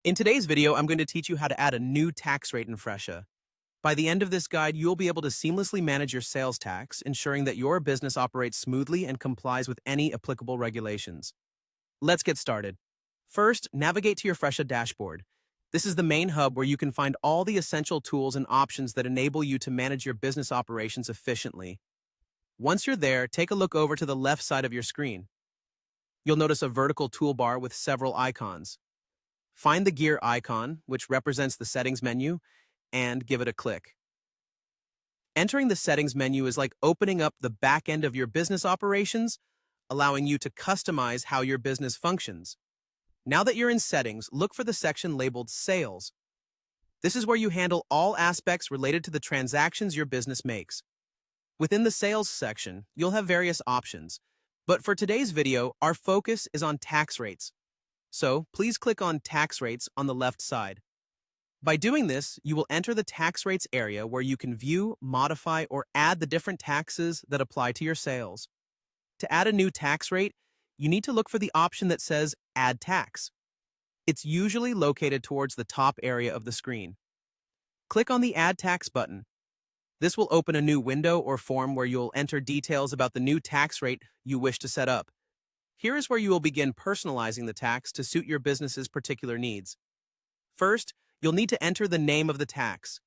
In today's video, I'm going to teach you how to add a new tax rate in Fresha. By the end of this guide, you'll be able to seamlessly manage your sales tax, ensuring that your business operates smoothly and complies with any applicable regulations. Let's get started. First, navigate to your Fresha dashboard. This is the main hub where you can find all the essential tools and options that enable you to manage your business operations efficiently. Once you're there, take a look over to the left side of your screen. You'll notice a vertical toolbar with several icons. Find the gear icon, which represents the settings menu, and give it a click. Entering the settings menu is like opening up the back end of your business operations, allowing you to customize how your business functions. Now that you're in settings, look for the section labeled Sales. This is where you handle all aspects related to the transactions your business makes. Within the Sales section, you'll have various options, but for today's video, our focus is on tax rates. So please click on Tax Rates on the left side. By doing this, you will enter the tax rates area where you can view, modify, or add the different taxes that apply to your sales. To add a new tax rate, you need to look for the option that says Add Tax. It's usually located towards the top area of the screen. Click on the Add Tax button. This will open a new window or form where you'll enter details about the new tax rate you wish to set up. Here is where you will begin personalizing the tax to suit your business's particular needs. First, you'll need to enter the name of the tax.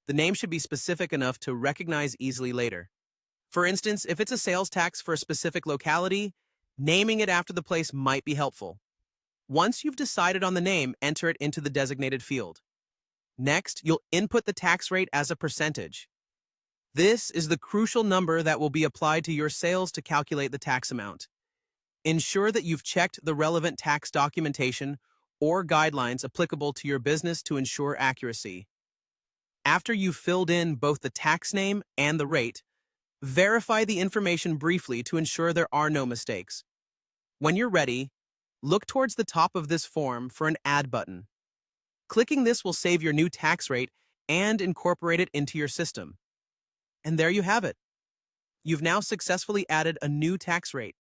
The name should be specific enough to recognize easily later. For instance, if it's a sales tax for a specific locality, naming it after the place might be helpful. Once you've decided on the name, enter it into the designated field. Next, you'll input the tax rate as a percentage. This is the crucial number that will be applied to your sales to calculate the tax amount. Ensure that you've checked the relevant tax documentation or guidelines applicable to your business to ensure accuracy. After you've filled in both the tax name and the rate, verify the information briefly to ensure there are no mistakes. When you're ready, look towards the top of this form for an Add button. Clicking this will save your new tax rate and incorporate it into your system. And there you have it. You've now successfully added a new tax rate.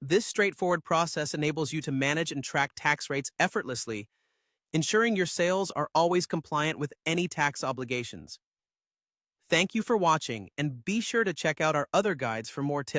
This straightforward process enables you to manage and track tax rates effortlessly, ensuring your sales are always compliant with any tax obligations. Thank you for watching, and be sure to check out our other guides for more tips.